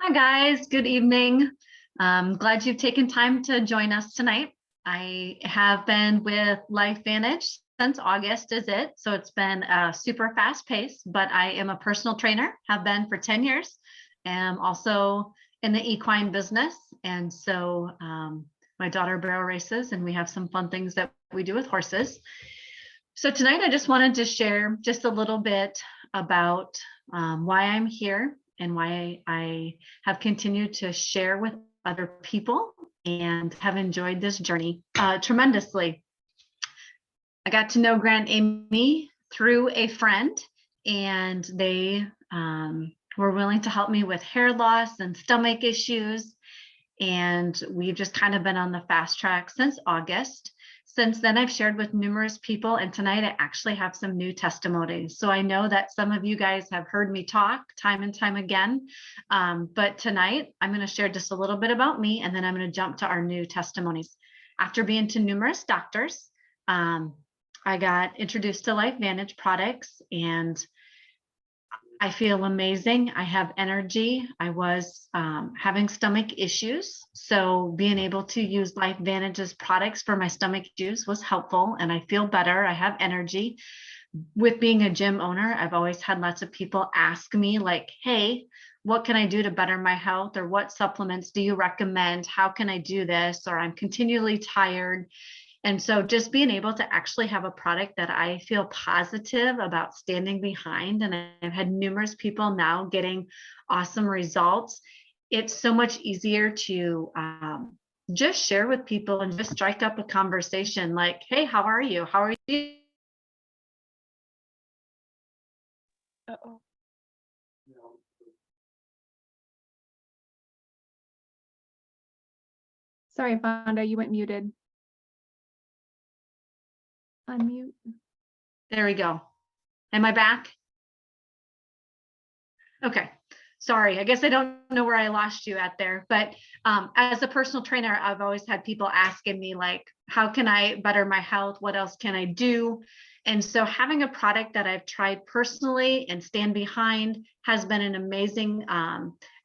Hi guys, good evening. Glad you've taken time to join us tonight. I have been with Lifevantage since August is it, so it's been a super fast pace, but I am a personal trainer, have been for 10 years. Am also in the equine business, and so my daughter barrel races, and we have some fun things that we do with horses. So tonight I just wanted to share just a little bit about why I'm here and why I have continued to share with other people and have enjoyed this journey tremendously. I got to know Grant Amy through a friend, and they were willing to help me with hair loss and stomach issues. And we've just kind of been on the fast track since August. Since then, I've shared with numerous people, and tonight I actually have some new testimonies. So I know that some of you guys have heard me talk time and time again, but tonight I'm going to share just a little bit about me, and then I'm going to jump to our new testimonies. After being to numerous doctors, I got introduced to Lifevantage products, and I feel amazing. I have energy. I was having stomach issues. So being able to use Lifevantage's products for my stomach issues was helpful, and I feel better. I have energy. With being a gym owner, I've always had lots of people ask me like, hey, what can I do to better my health? Or what supplements do you recommend? How can I do this? Or I'm continually tired. And so just being able to actually have a product that I feel positive about standing behind, and I've had numerous people now getting awesome results. It's so much easier to just share with people and just strike up a conversation like, hey, how are you? How are you? Uh-oh. Sorry, Fonda, you went muted. Unmute. There we go. Am I back? Okay. Sorry, I guess I don't know where I lost you at there, but as a personal trainer, I've always had people asking me like, how can I better my health? What else can I do? And so having a product that I've tried personally and stand behind has been an amazing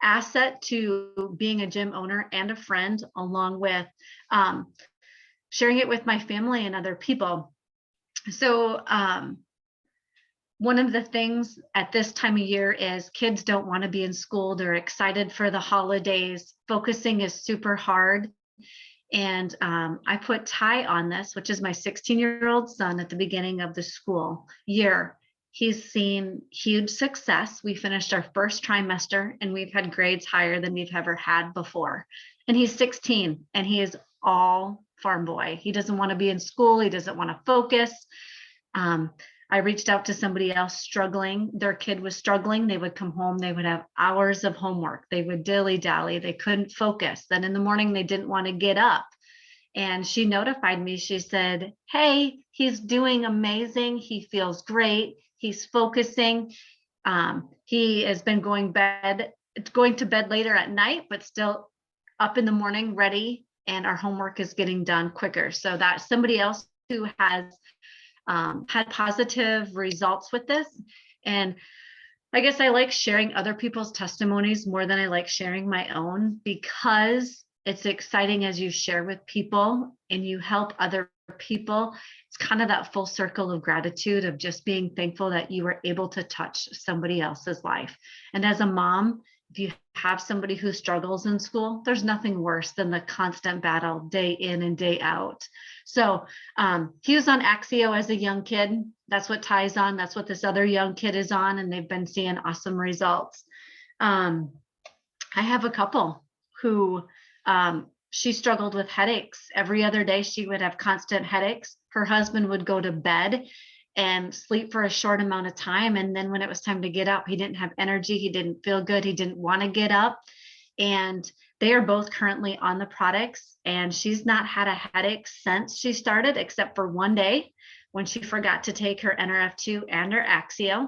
asset to being a gym owner and a friend, along with sharing it with my family and other people. So one of the things at this time of year is kids don't want to be in school. They're excited for the holidays. Focusing is super hard. And I put Ty on this, which is my 16-year-old son, at the beginning of the school year. He's seen huge success. We finished our first trimester and we've had grades higher than we've ever had before. And he's 16 and he is all farm boy. He doesn't want to be in school. He doesn't want to focus. I reached out to somebody else struggling. Their kid was struggling. They would come home. They would have hours of homework. They would dilly-dally. They couldn't focus. Then in the morning, they didn't want to get up. And she notified me. She said, hey, he's doing amazing. He feels great. He's focusing. He has been going to bed later at night, but still up in the morning, ready. And our homework is getting done quicker. So that's somebody else who has had positive results with this. And I guess I like sharing other people's testimonies more than I like sharing my own, because it's exciting as you share with people and you help other people. It's kind of that full circle of gratitude of just being thankful that you were able to touch somebody else's life. And as a mom, if you have somebody who struggles in school, there's nothing worse than the constant battle day in and day out. So he was on Axio as a young kid. That's what Ty's on. That's what this other young kid is on. And they've been seeing awesome results. I have a couple who she struggled with headaches. Every other day she would have constant headaches. Her husband would go to bed and sleep for a short amount of time. And then when it was time to get up, he didn't have energy. He didn't feel good. He didn't want to get up. And they are both currently on the products. And she's not had a headache since she started, except for one day when she forgot to take her NRF2 and her Axio.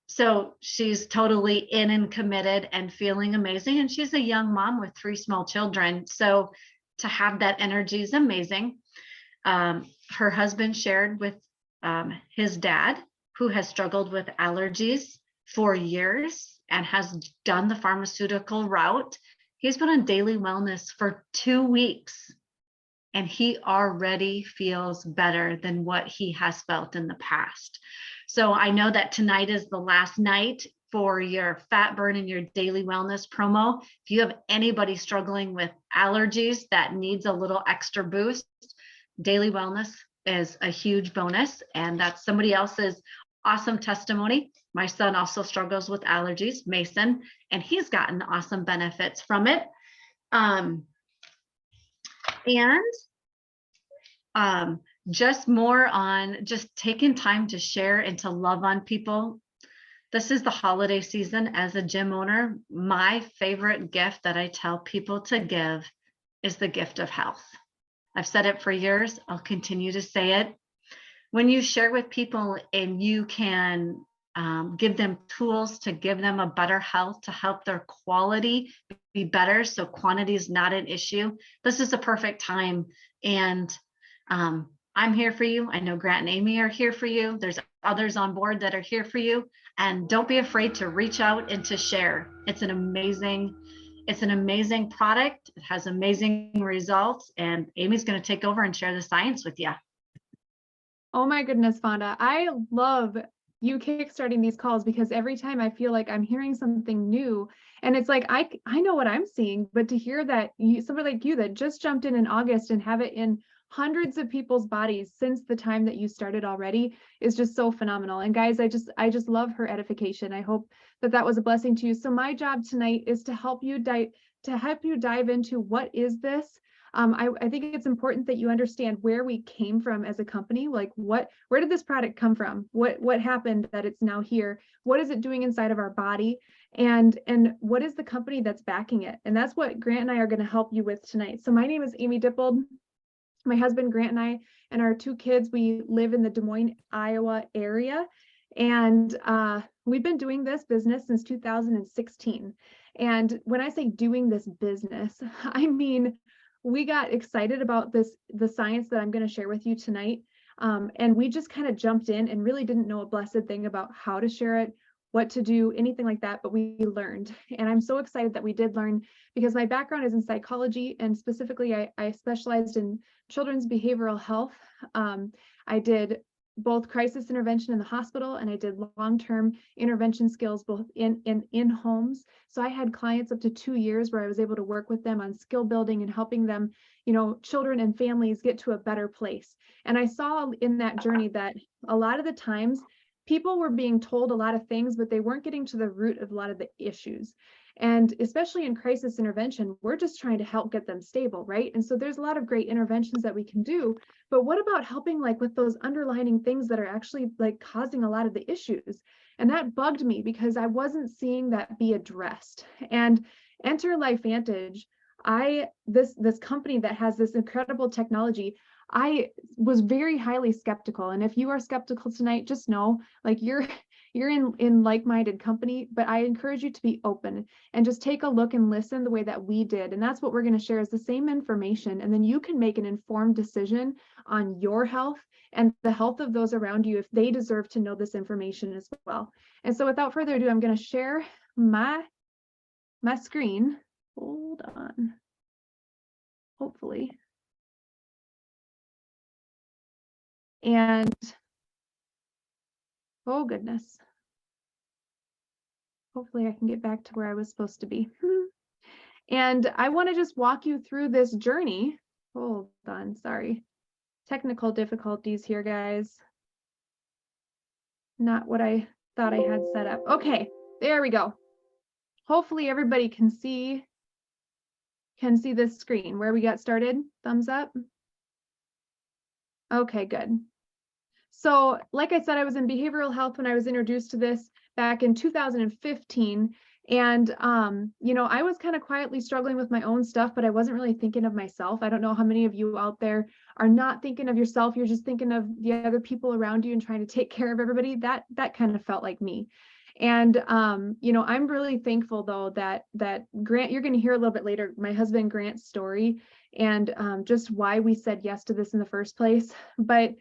So she's totally in and committed and feeling amazing. And she's a young mom with 3 small children. So to have that energy is amazing. Her husband shared with his dad, who has struggled with allergies for years and has done the pharmaceutical route. He's been on daily wellness for 2 weeks, and he already feels better than what he has felt in the past. So I know that tonight is the last night for your fat burn and your daily wellness promo. If you have anybody struggling with allergies that needs a little extra boost, daily wellness is a huge bonus. And that's somebody else's awesome testimony. My son also struggles with allergies, Mason, and he's gotten awesome benefits from it. Just more on just taking time to share and to love on people. This is the holiday season. As a gym owner, my favorite gift that I tell people to give is the gift of health. I've said it for years. I'll continue to say it. When you share with people and you can give them tools to give them a better health, to help their quality be better, so quantity is not an issue, this is a perfect time. And I'm here for you. I know Grant and Amy are here for you. There's others on board that are here for you. And don't be afraid to reach out and to share. It's an amazing product. It has amazing results. And Amy's going to take over and share the science with you. Oh my goodness, Fonda. I love you kickstarting these calls because every time I feel like I'm hearing something new, and it's like, I know what I'm seeing, but to hear that somebody like you that just jumped in August and have it in hundreds of people's bodies since the time that you started already is just so phenomenal. And guys, I just love her edification. I hope that was a blessing to you. So my job tonight is to help you dive into what is this. I think it's important that you understand where we came from as a company, like where did this product come from? What happened that it's now here? What is it doing inside of our body? And what is the company that's backing it? And that's what Grant and I are going to help you with tonight. So my name is Amy Dippold. My husband, Grant, and I, and our 2 kids, we live in the Des Moines, Iowa area. And we've been doing this business since 2016. And when I say doing this business, I mean, we got excited about the science that I'm going to share with you tonight. And we just kind of jumped in and really didn't know a blessed thing about how to share it, what to do, anything like that, but we learned. And I'm so excited that we did learn because my background is in psychology, and specifically I specialized in children's behavioral health. I did both crisis intervention in the hospital, and I did long-term intervention skills both in homes. So I had clients up to 2 years where I was able to work with them on skill building and helping them, children and families get to a better place. And I saw in that journey that a lot of the times people were being told a lot of things, but they weren't getting to the root of a lot of the issues. And especially in crisis intervention, we're just trying to help get them stable, right? And so there's a lot of great interventions that we can do, but what about helping like with those underlying things that are actually like causing a lot of the issues? And that bugged me because I wasn't seeing that be addressed. And enter Lifevantage, this company that has this incredible technology, I was very highly skeptical. And if you are skeptical tonight, just know like you're in like-minded company, but I encourage you to be open and just take a look and listen the way that we did. And that's what we're going to share is the same information. And then you can make an informed decision on your health and the health of those around you if they deserve to know this information as well. And so without further ado, I'm going to share my screen. Hold on. Hopefully. And oh goodness. Hopefully I can get back to where I was supposed to be. And I want to just walk you through this journey. Hold on, sorry. Technical difficulties here, guys. Not what I thought I had set up. Okay, there we go. Hopefully everybody can see this screen where we got started. Thumbs up. Okay, good. So like I said, I was in behavioral health when I was introduced to this back in 2015. And, I was kind of quietly struggling with my own stuff, but I wasn't really thinking of myself. I don't know how many of you out there are not thinking of yourself. You're just thinking of the other people around you and trying to take care of everybody. That kind of felt like me. And, I'm really thankful though that Grant, you're going to hear a little bit later, my husband Grant's story and just why we said yes to this in the first place. But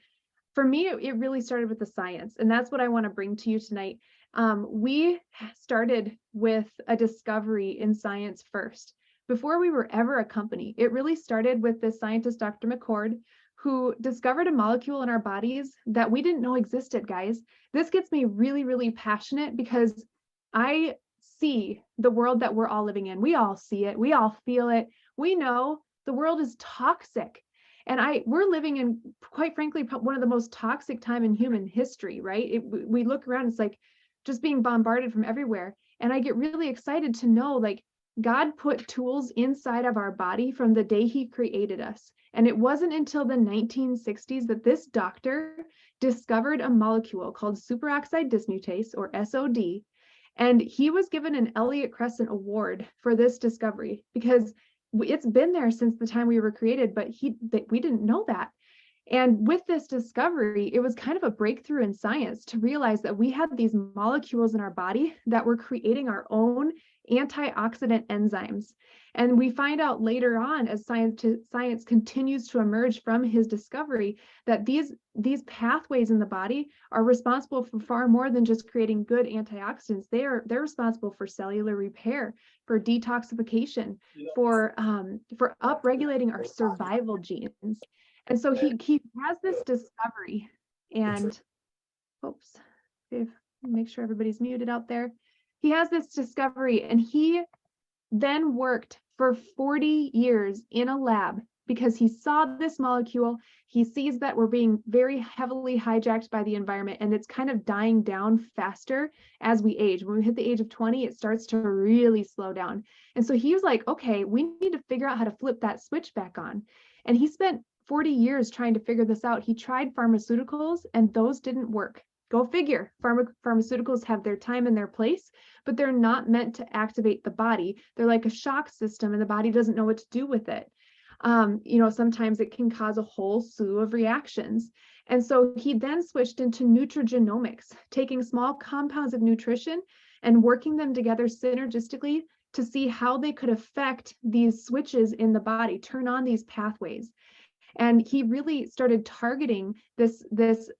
for me, it really started with the science. And that's what I want to bring to you tonight. We started with a discovery in science first. Before we were ever a company, it really started with this scientist, Dr. McCord, who discovered a molecule in our bodies that we didn't know existed, guys. This gets me really, really passionate because I see the world that we're all living in. We all see it. We all feel it. We know the world is toxic. And we're living in, quite frankly, one of the most toxic time in human history, right? We look around, it's like just being bombarded from everywhere. And I get really excited to know, like, God put tools inside of our body from the day he created us. And it wasn't until the 1960s that this doctor discovered a molecule called superoxide dismutase, or SOD. And he was given an Elliott Crescent Award for this discovery because it's been there since the time we were created, but we didn't know that. And with this discovery, it was kind of a breakthrough in science to realize that we had these molecules in our body that were creating our own antioxidant enzymes. And we find out later on, as science continues to emerge from his discovery, that these pathways in the body are responsible for far more than just creating good antioxidants. They're responsible for cellular repair, for detoxification, for upregulating our survival genes. And so he has this discovery, and oops, make sure everybody's muted out there. He has this discovery, and he then worked for 40 years in a lab because he saw this molecule. He sees that we're being very heavily hijacked by the environment, and it's kind of dying down faster as we age. When we hit the age of 20, it starts to really slow down. And so he was like, okay, we need to figure out how to flip that switch back on. And he spent 40 years trying to figure this out. He tried pharmaceuticals, and those didn't work. Go figure. Pharmaceuticals have their time and their place, but they're not meant to activate the body. They're like a shock system, and the body doesn't know what to do with it. Sometimes it can cause a whole slew of reactions. And so he then switched into nutrigenomics, taking small compounds of nutrition and working them together synergistically to see how they could affect these switches in the body, turn on these pathways. And he really started targeting this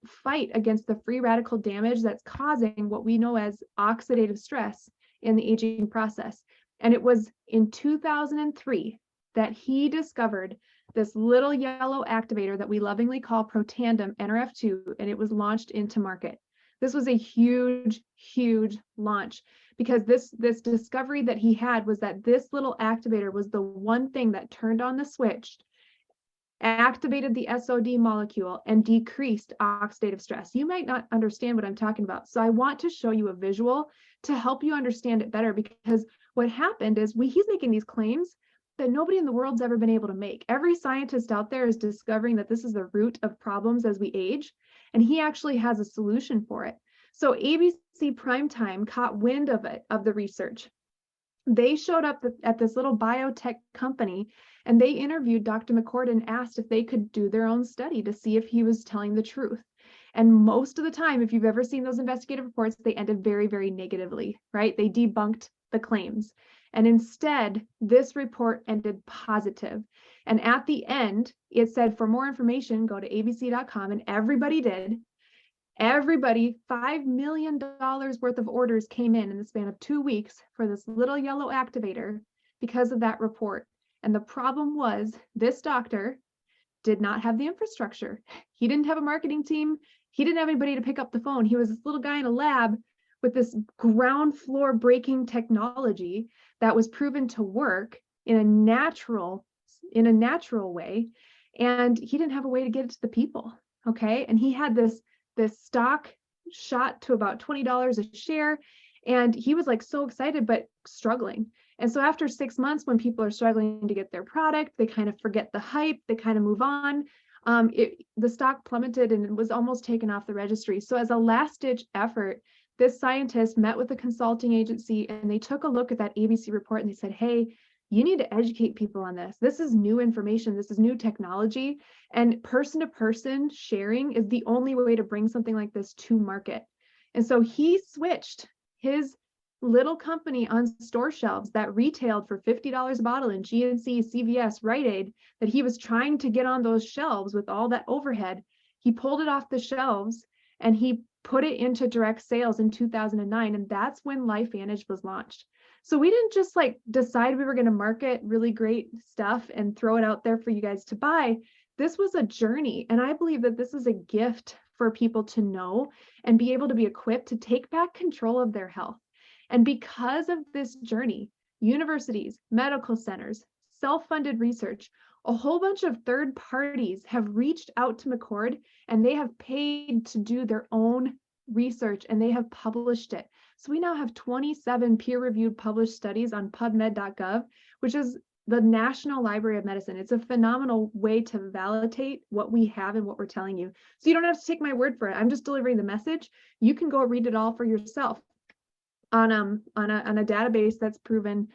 fight against the free radical damage that's causing what we know as oxidative stress in the aging process. And it was in 2003 that he discovered this little yellow activator that we lovingly call Protandim NRF2, and it was launched into market. This was a huge, huge launch because this discovery that he had was that this little activator was the one thing that turned on the switch, activated the SOD molecule, and decreased oxidative stress. You might not understand what I'm talking about. So I want to show you a visual to help you understand it better, because what happened is he's making these claims that nobody in the world's ever been able to make. Every scientist out there is discovering that this is the root of problems as we age, and he actually has a solution for it. So ABC Primetime caught wind of it, of the research. They showed up at this little biotech company, and they interviewed Dr. McCord and asked if they could do their own study to see if he was telling the truth. And most of the time, if you've ever seen those investigative reports, they ended very, very negatively, right? They debunked the claims. And instead, this report ended positive. And at the end, it said, for more information, go to abc.com, and everybody did. Everybody, $5 million worth of orders came in the span of 2 weeks for this little yellow activator because of that report. And the problem was this doctor did not have the infrastructure. He didn't have a marketing team. He didn't have anybody to pick up the phone. He was this little guy in a lab with this ground floor breaking technology that was proven to work in a natural way. And he didn't have a way to get it to the people. Okay. And he had this stock shot to about $20 a share. And he was like so excited, but struggling. And so after 6 months, when people are struggling to get their product, they kind of forget the hype, they kind of move on. The stock plummeted and it was almost taken off the registry. So as a last ditch effort, this scientist met with a consulting agency, and they took a look at that ABC report, and they said, hey, you need to educate people on this. This is new information. This is new technology. And person-to-person sharing is the only way to bring something like this to market. And so he switched his little company on store shelves that retailed for $50 a bottle in GNC, CVS, Rite Aid, that he was trying to get on those shelves with all that overhead. He pulled it off the shelves, and he put it into direct sales in 2009, and that's when Lifevantage was launched. So we didn't just like decide we were going to market really great stuff and throw it out there for you guys to buy. This was a journey, and I believe that this is a gift for people to know and be able to be equipped to take back control of their health. And because of this journey, universities, medical centers, self-funded research, a whole bunch of third parties have reached out to McCord, and they have paid to do their own research, and they have published it. So we now have 27 peer-reviewed published studies on PubMed.gov, which is the National Library of Medicine. It's a phenomenal way to validate what we have and what we're telling you. So you don't have to take my word for it. I'm just delivering the message. You can go read it all for yourself on a database that's proven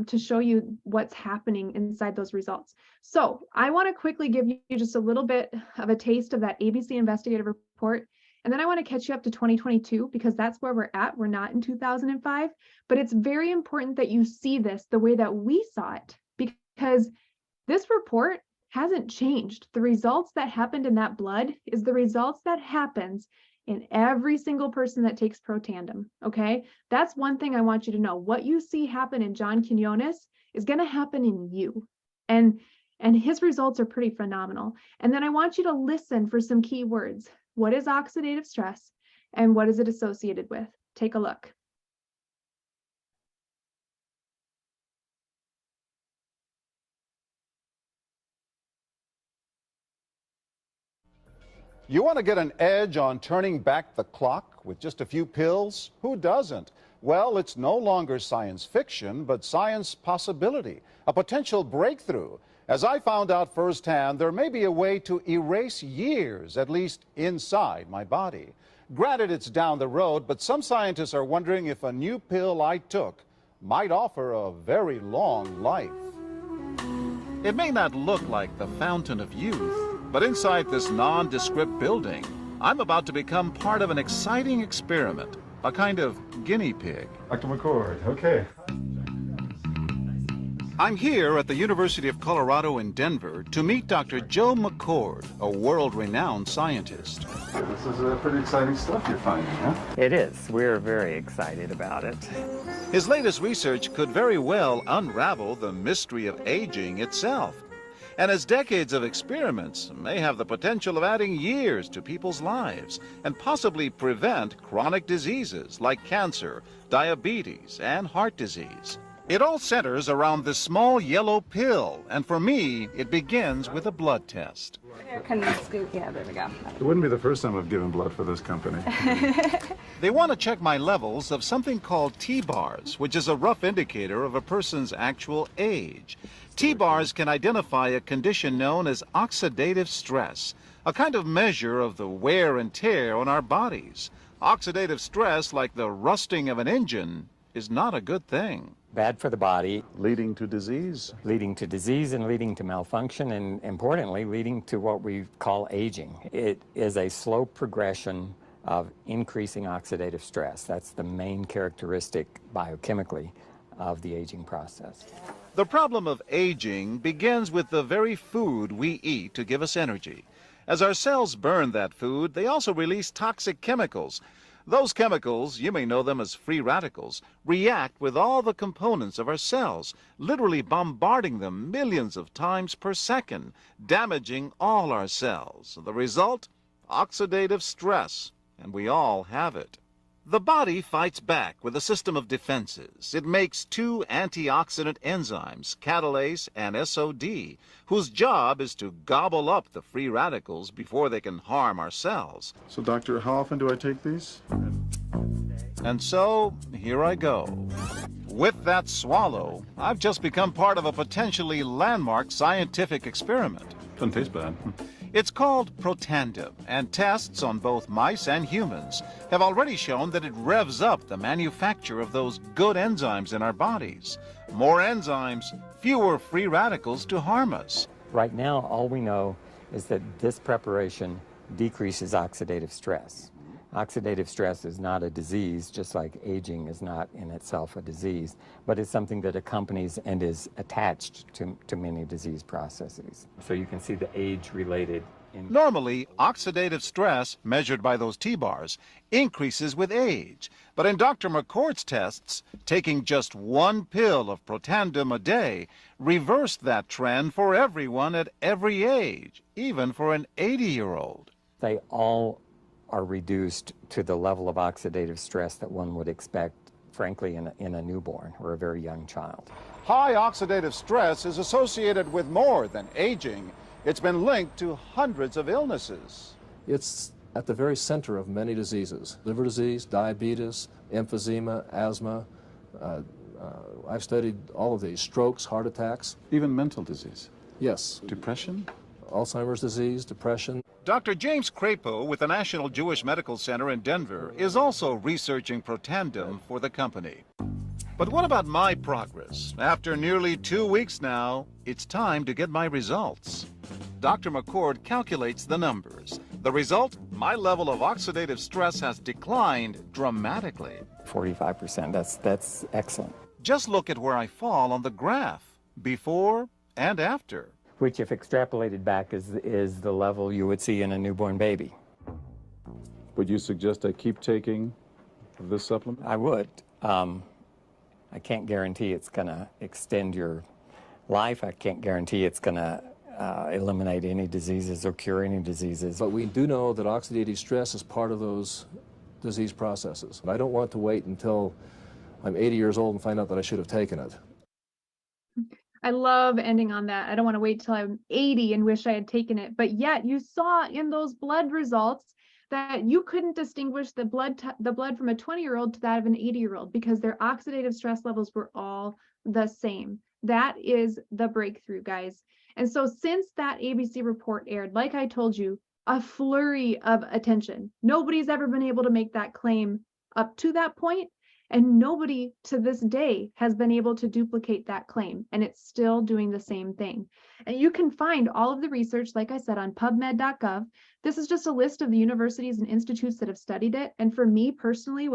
to show you what's happening inside those results. So I want to quickly give you just a little bit of a taste of that ABC investigative report. And then I want to catch you up to 2022, because that's where we're at. We're not in 2005, but it's very important that you see this the way that we saw it, because this report hasn't changed. The results that happened in that blood is the results that happens in every single person that takes Protandim, okay? That's one thing I want you to know. What you see happen in John Quinones is going to happen in you. And his results are pretty phenomenal. And then I want you to listen for some key words. What is oxidative stress, and what is it associated with? Take a look. You want to get an edge on turning back the clock with just a few pills? Who doesn't? Well, it's no longer science fiction, but science possibility, a potential breakthrough. As I found out firsthand, there may be a way to erase years, at least inside my body. Granted, it's down the road, but some scientists are wondering if a new pill I took might offer a very long life. It may not look like the fountain of youth, but inside this nondescript building, I'm about to become part of an exciting experiment, a kind of guinea pig. Dr. McCord, okay. I'm here at the University of Colorado in Denver to meet Dr. Joe McCord, a world-renowned scientist. This is pretty exciting stuff you're finding, huh? It is. We're very excited about it. His latest research could very well unravel the mystery of aging itself. And his decades of experiments may have the potential of adding years to people's lives and possibly prevent chronic diseases like cancer, diabetes, and heart disease. It all centers around this small yellow pill, and for me, it begins with a blood test. Can you scoot? Yeah, there we go. It wouldn't be the first time I've given blood for this company. They want to check my levels of something called T-bars, which is a rough indicator of a person's actual age. T-bars can identify a condition known as oxidative stress, a kind of measure of the wear and tear on our bodies. Oxidative stress, like the rusting of an engine, is not a good thing. Bad for the body. Leading to disease. Leading to disease and leading to malfunction, and importantly, leading to what we call aging. It is a slow progression of increasing oxidative stress. That's the main characteristic biochemically of the aging process. The problem of aging begins with the very food we eat to give us energy. As our cells burn that food, they also release toxic chemicals. Those chemicals, you may know them as free radicals, react with all the components of our cells, literally bombarding them millions of times per second, damaging all our cells. The result? Oxidative stress, and we all have it. The body fights back with a system of defenses. It makes two antioxidant enzymes, catalase and SOD, whose job is to gobble up the free radicals before they can harm our cells. So, doctor, how often do I take these? And so, here I go. With that swallow, I've just become part of a potentially landmark scientific experiment. Doesn't taste bad. It's called Protandim, and tests on both mice and humans have already shown that it revs up the manufacture of those good enzymes in our bodies. More enzymes, fewer free radicals to harm us. Right now, all we know is that this preparation decreases oxidative stress. Oxidative stress is not a disease, just like aging is not in itself a disease, but it's something that accompanies and is attached to many disease processes. So you can see the age-related Normally, oxidative stress, measured by those T-bars, increases with age. But in Dr. McCord's tests, taking just one pill of Protandim a day reversed that trend for everyone at every age, even for an 80-year-old. They all are reduced to the level of oxidative stress that one would expect, frankly, in a newborn or a very young child. High oxidative stress is associated with more than aging. It's been linked to hundreds of illnesses. It's at the very center of many diseases: liver disease, diabetes, emphysema, asthma. I've studied all of these: strokes, heart attacks. Even mental disease. Yes. Depression? Alzheimer's disease, depression. Dr. James Crapo with the National Jewish Medical Center in Denver is also researching Protandim for the company. But what about my progress? After nearly 2 weeks now, it's time to get my results. Dr. McCord calculates the numbers. The result, my level of oxidative stress has declined dramatically. 45%, that's excellent. Just look at where I fall on the graph, before and after. Which, if extrapolated back, is the level you would see in a newborn baby. Would you suggest I keep taking this supplement? I would. I can't guarantee it's going to extend your life. I can't guarantee it's going to eliminate any diseases or cure any diseases. But we do know that oxidative stress is part of those disease processes. I don't want to wait until I'm 80 years old and find out that I should have taken it. I love ending on that. I don't want to wait till I'm 80 and wish I had taken it. But yet you saw in those blood results that you couldn't distinguish the blood from a 20-year-old to that of an 80-year-old because their oxidative stress levels were all the same. That is the breakthrough, guys. And so since that ABC report aired, like I told you, a flurry of attention. Nobody's ever been able to make that claim up to that point, and nobody to this day has been able to duplicate that claim, and it's still doing the same thing. And you can find all of the research, like I said, on pubmed.gov. This is just a list of the universities and institutes that have studied it. And for me personally,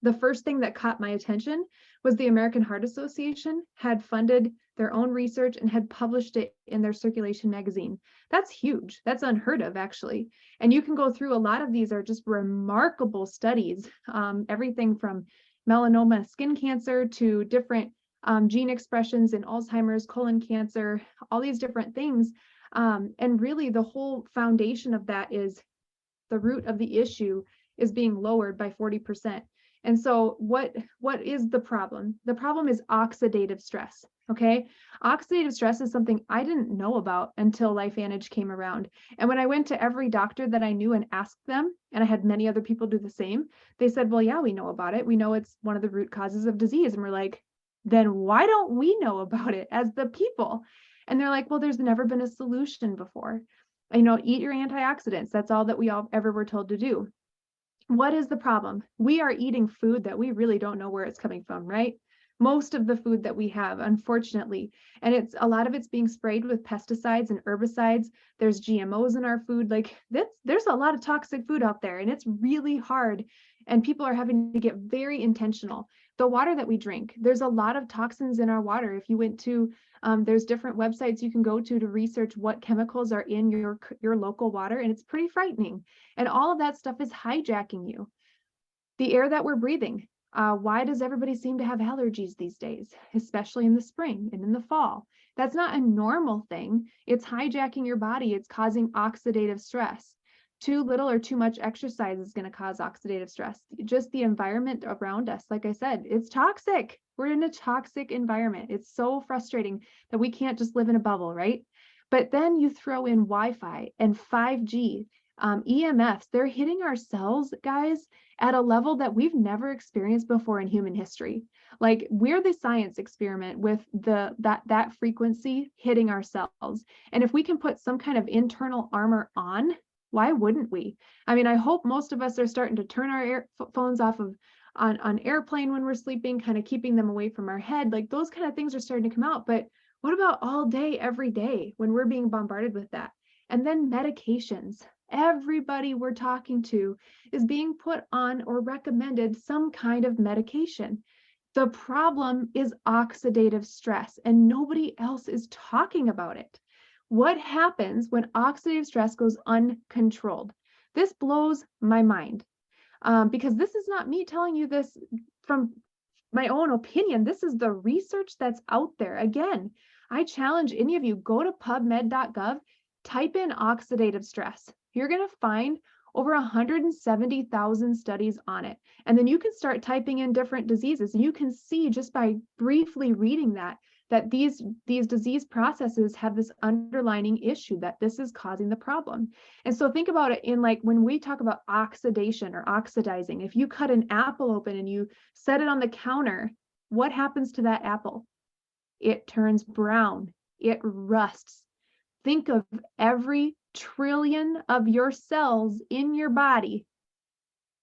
the first thing that caught my attention was the American Heart Association had funded their own research and had published it in their Circulation magazine. That's huge. That's unheard of, actually. And you can go through, a lot of these are just remarkable studies, everything from melanoma, skin cancer, to different gene expressions in Alzheimer's, colon cancer, all these different things. And really the whole foundation of that is the root of the issue is being lowered by 40%. And so what is the problem? The problem is oxidative stress, okay? Oxidative stress is something I didn't know about until Lifevantage came around. And when I went to every doctor that I knew and asked them, and I had many other people do the same, they said, well, yeah, we know about it. We know it's one of the root causes of disease. And we're like, then why don't we know about it as the people? And they're like, well, there's never been a solution before. Eat your antioxidants. That's all that we all ever were told to do. What is the problem? We are eating food that we really don't know where it's coming from, right? Most of the food that we have, unfortunately, and a lot of it's being sprayed with pesticides and herbicides. There's GMOs in our food. Like there's a lot of toxic food out there, and it's really hard. And people are having to get very intentional. The water that we drink, there's a lot of toxins in our water. If you went to, there's different websites you can go to research what chemicals are in your local water, and it's pretty frightening. And all of that stuff is hijacking you. The air that we're breathing. Why does everybody seem to have allergies these days, especially in the spring and in the fall? That's not a normal thing. It's hijacking your body. It's causing oxidative stress. Too little or too much exercise is going to cause oxidative stress. Just the environment around us, like I said, it's toxic. We're in a toxic environment. It's so frustrating that we can't just live in a bubble, right? But then you throw in Wi-Fi and 5G, EMFs, they're hitting our cells, guys, at a level that we've never experienced before in human history. Like, we're the science experiment with that frequency hitting our cells. And if we can put some kind of internal armor on, why wouldn't we? I mean, I hope most of us are starting to turn our phones off on airplane when we're sleeping, kind of keeping them away from our head. Like, those kind of things are starting to come out. But what about all day, every day, when we're being bombarded with that? And then medications. Everybody we're talking to is being put on or recommended some kind of medication. The problem is oxidative stress, and nobody else is talking about it. What happens when oxidative stress goes uncontrolled? This blows my mind, because this is not me telling you this from my own opinion. This is the research that's out there. Again, I challenge any of you, go to pubmed.gov, type in oxidative stress. You're going to find over 170,000 studies on it. And then you can start typing in different diseases. And you can see just by briefly reading that these disease processes have this underlying issue, that this is causing the problem. And so think about it in like when we talk about oxidation or oxidizing, if you cut an apple open and you set it on the counter, what happens to that apple? It turns brown, it rusts. Think of every trillion of your cells in your body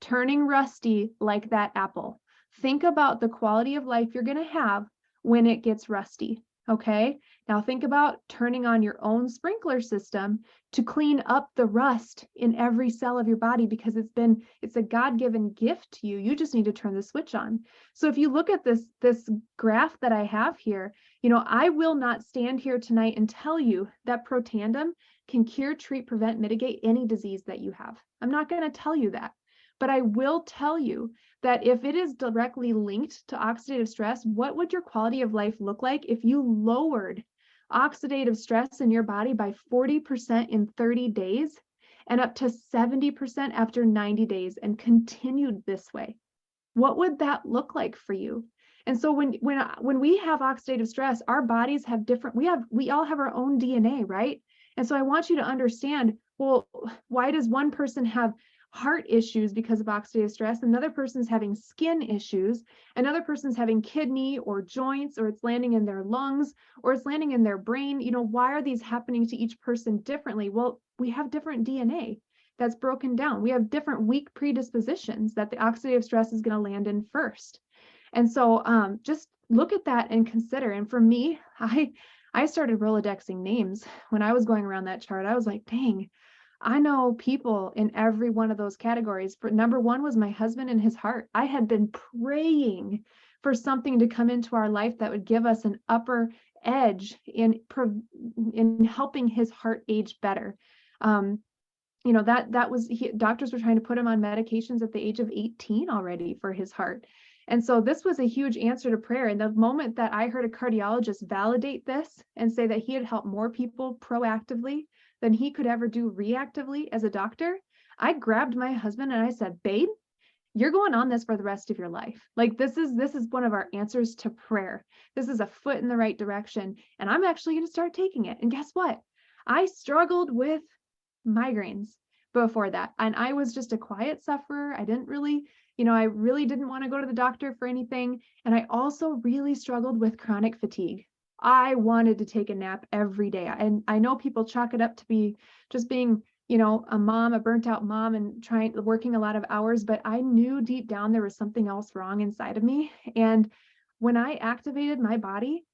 turning rusty like that apple. Think about the quality of life you're going to have when it gets rusty. Okay, now think about turning on your own sprinkler system to clean up the rust in every cell of your body, because it's a God-given gift to you. You just need to turn the switch on. So if you look at this graph that I have here, I will not stand here tonight and tell you that Protandim can cure, treat, prevent, mitigate any disease that you have. I'm not going to tell you that. But I will tell you that if it is directly linked to oxidative stress, what would your quality of life look like if you lowered oxidative stress in your body by 40% in 30 days and up to 70% after 90 days and continued this way? What would that look like for you? And so when we have oxidative stress, our bodies have different, we all have our own DNA, right? And so I want you to understand, well, why does one person have heart issues because of oxidative stress, another person's having skin issues, another person's having kidney or joints, or it's landing in their lungs, or it's landing in their brain? Why are these happening to each person differently? Well, we have different DNA that's broken down. We have different weak predispositions that the oxidative stress is going to land in first. And so just look at that and consider. And for me, I started Rolodexing names when I was going around that chart. I was like, dang, I know people in every one of those categories. But number one was my husband and his heart. I had been praying for something to come into our life that would give us an upper edge in helping his heart age better. Doctors were trying to put him on medications at the age of 18 already for his heart. And so this was a huge answer to prayer. And the moment that I heard a cardiologist validate this and say that he had helped more people proactively than he could ever do reactively as a doctor, I grabbed my husband and I said, babe, you're going on this for the rest of your life. Like this is one of our answers to prayer. This is a foot in the right direction. And I'm actually going to start taking it. And guess what? I struggled with migraines before that. And I was just a quiet sufferer. I didn't really, I really didn't want to go to the doctor for anything. And I also really struggled with chronic fatigue. I wanted to take a nap every day. And I know people chalk it up to be just being, a mom, a burnt out mom, and working a lot of hours, but I knew deep down there was something else wrong inside of me. And when I activated my body,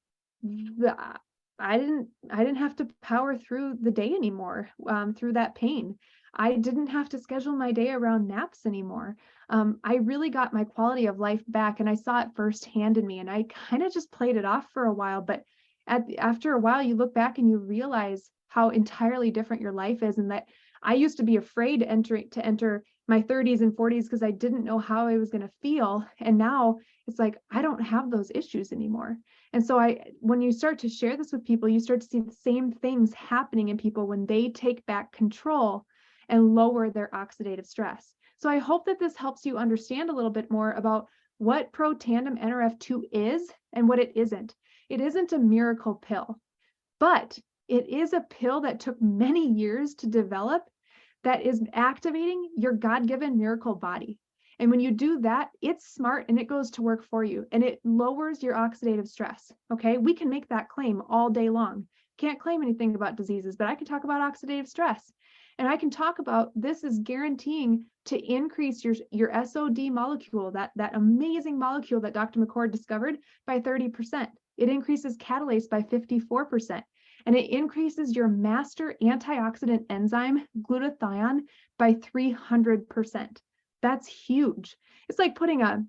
I didn't have to power through the day anymore, through that pain. I didn't have to schedule my day around naps anymore. I really got my quality of life back, and I saw it firsthand in me, and I kind of just played it off for a while. But after a while, you look back and you realize how entirely different your life is, and that I used to be afraid to enter my 30s and 40s because I didn't know how I was going to feel. And now it's like, I don't have those issues anymore. And so when you start to share this with people, you start to see the same things happening in people when they take back control and lower their oxidative stress. So I hope that this helps you understand a little bit more about what Protandim NRF2 is and what it isn't. It isn't a miracle pill, but it is a pill that took many years to develop that is activating your God-given miracle body. And when you do that, it's smart and it goes to work for you and it lowers your oxidative stress. Okay, we can make that claim all day long. Can't claim anything about diseases, but I can talk about oxidative stress. And I can talk about this is guaranteeing to increase your SOD molecule, that amazing molecule that Dr. McCord discovered, by 30%. It increases catalase by 54%. And it increases your master antioxidant enzyme, glutathione, by 300%. That's huge. It's like putting a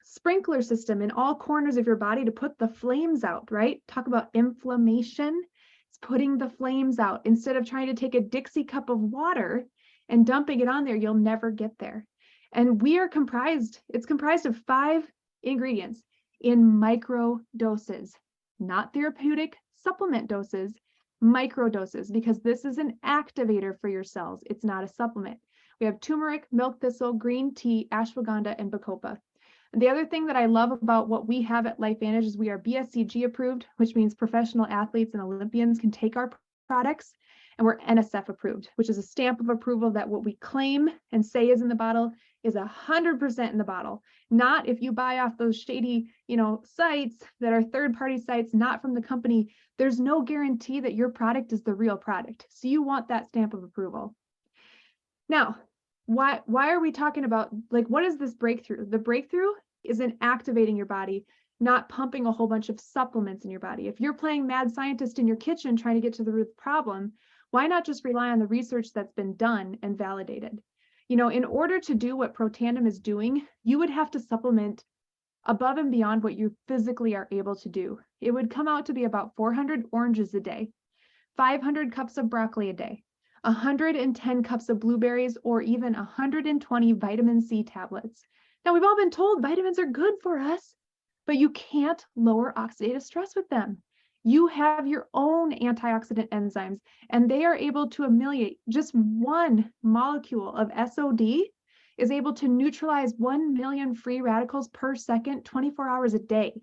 sprinkler system in all corners of your body to put the flames out, right? Talk about inflammation. It's putting the flames out. Instead of trying to take a Dixie cup of water and dumping it on there, you'll never get there. And it's comprised of 5 ingredients in micro doses, not therapeutic supplement doses, micro doses, because this is an activator for your cells. It's not a supplement. We have turmeric, milk thistle, green tea, ashwagandha, and bacopa. And the other thing that I love about what we have at Lifevantage is we are BSCG approved, which means professional athletes and Olympians can take our products, and we're NSF approved, which is a stamp of approval that what we claim and say is in the bottle is 100% in the bottle. Not if you buy off those shady, sites that are third-party sites, not from the company. There's no guarantee that your product is the real product. So you want that stamp of approval. Now, why are we talking about, what is this breakthrough? The breakthrough is in activating your body, not pumping a whole bunch of supplements in your body. If you're playing mad scientist in your kitchen trying to get to the root of the problem, why not just rely on the research that's been done and validated? In order to do what Protandim is doing, you would have to supplement above and beyond what you physically are able to do. It would come out to be about 400 oranges a day, 500 cups of broccoli a day, 110 cups of blueberries, or even 120 vitamin C tablets. Now, we've all been told vitamins are good for us, but you can't lower oxidative stress with them. You have your own antioxidant enzymes, and they are able to ameliorate. Just one molecule of SOD is able to neutralize 1 million free radicals per second, 24 hours a day.